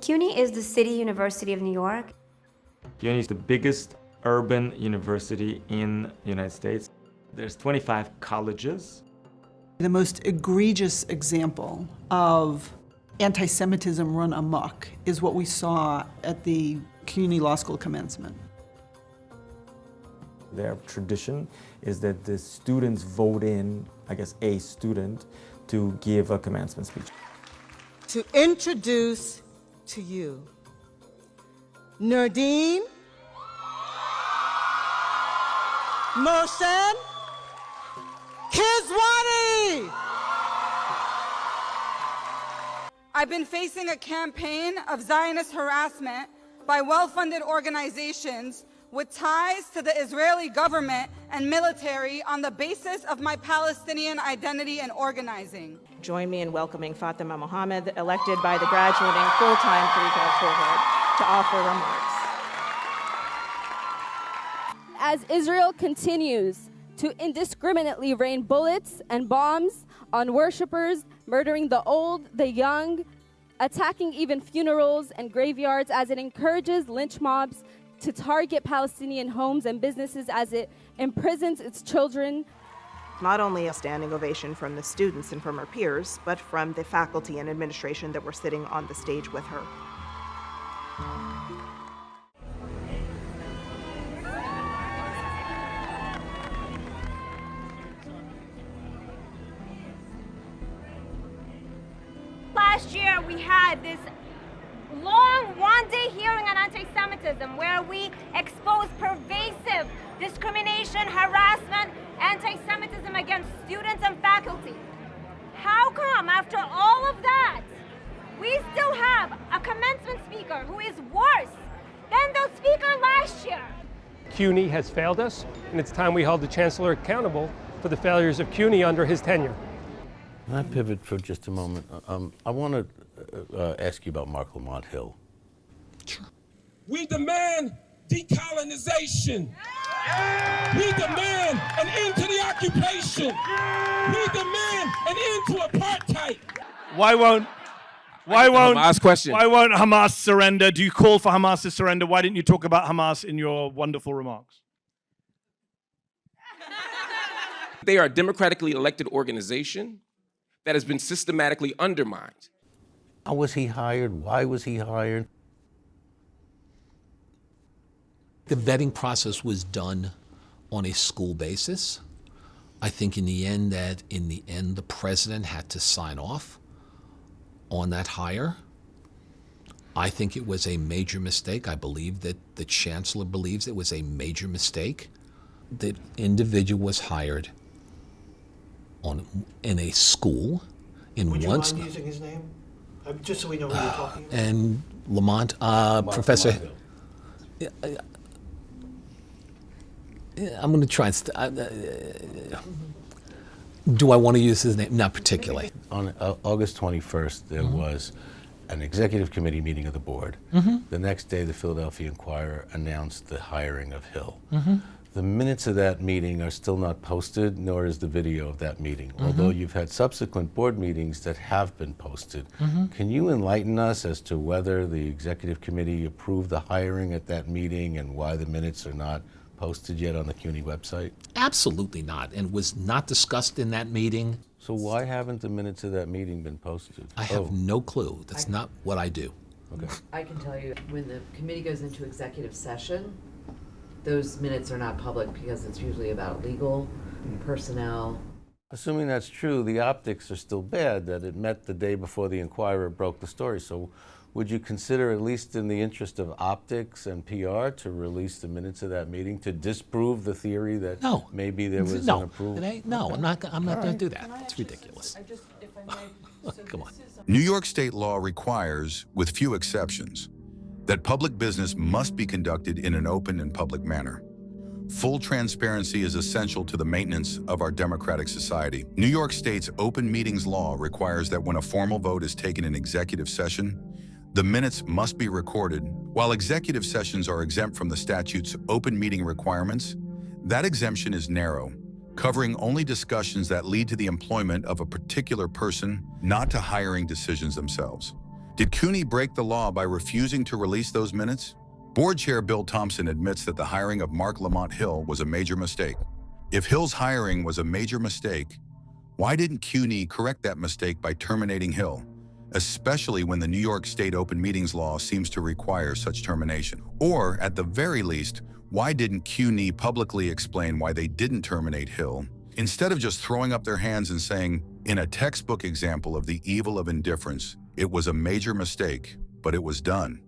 CUNY is the City University of New York. CUNY is the biggest urban university in the United States. There's 25 colleges. The most egregious example of anti-Semitism run amok is what we saw at the CUNY Law School commencement. Their tradition is that the students vote in, I guess, a student to give a commencement speech. To introduce to you Nerdeen Kiswani. I've been facing a campaign of Zionist harassment by well-funded organizations with ties to the Israeli government and military on the basis of my Palestinian identity and organizing. Join me in welcoming Fatima Mohammed, elected by the graduating full-time pre-cal cohort, to offer remarks. As Israel continues to indiscriminately rain bullets and bombs on worshipers, murdering the old, the young, attacking even funerals and graveyards, as it encourages lynch mobs to target Palestinian homes and businesses, as it imprisons its children. Not only a standing ovation from the students and from her peers, but from the faculty and administration that were sitting on the stage with her. Last year we had this long one-day hearing on anti-Semitism where we exposed pervasive discrimination, harassment, anti-Semitism against students and faculty. How come after all of that, we still have a commencement speaker who is worse than the speaker last year? CUNY has failed us, and it's time we held the Chancellor accountable for the failures of CUNY under his tenure. Can I pivot for just a moment? I want to ask you about Marc Lamont Hill. Sure. We demand decolonization. We demand an end to the occupation. We demand an end to apartheid. Why won't Hamas surrender? Do you call for Hamas to surrender? Why didn't you talk about Hamas in your wonderful remarks? They are a democratically elected organization that has been systematically undermined. How was he hired? Why was he hired? The vetting process was done on a school basis. I think in the end the president had to sign off on that hire. I think it was a major mistake. I believe that the chancellor believes it was a major mistake. The individual was hired in a school in Would you one mind using his name? Just so we know who you're talking about. And Lamont, Professor. I'm going to try and. Do I want to use his name? Not particularly. On August 21st, there was an executive committee meeting of the board. The next day, the Philadelphia Inquirer announced the hiring of Hill. The minutes of that meeting are still not posted, nor is the video of that meeting, although you've had subsequent board meetings that have been posted. Can you enlighten us as to whether the executive committee approved the hiring at that meeting and why the minutes are not posted yet on the CUNY website? Absolutely not, and was not discussed in that meeting. So why haven't the minutes of that meeting been posted? I have no clue. That's not what I do. Okay. I can tell you, when the committee goes into executive session, those minutes are not public because it's usually about legal, personnel. Assuming that's true, the optics are still bad that it met the day before the Inquirer broke the story. So would you consider, at least in the interest of optics and PR, to release the minutes of that meeting to disprove the theory that maybe there was an approval? No, I'm not going to do that. It's ridiculous. Come on. New York state law requires, with few exceptions, that public business must be conducted in an open and public manner. Full transparency is essential to the maintenance of our democratic society. New York State's open meetings law requires that when a formal vote is taken in executive session, the minutes must be recorded. While executive sessions are exempt from the statute's open meeting requirements, that exemption is narrow, covering only discussions that lead to the employment of a particular person, not to hiring decisions themselves. Did CUNY break the law by refusing to release those minutes? Board Chair Bill Thompson admits that the hiring of Marc Lamont Hill was a major mistake. If Hill's hiring was a major mistake, why didn't CUNY correct that mistake by terminating Hill, especially when the New York State Open Meetings Law seems to require such termination? Or, at the very least, why didn't CUNY publicly explain why they didn't terminate Hill, instead of just throwing up their hands and saying, in a textbook example of the evil of indifference, it was a major mistake, but it was done?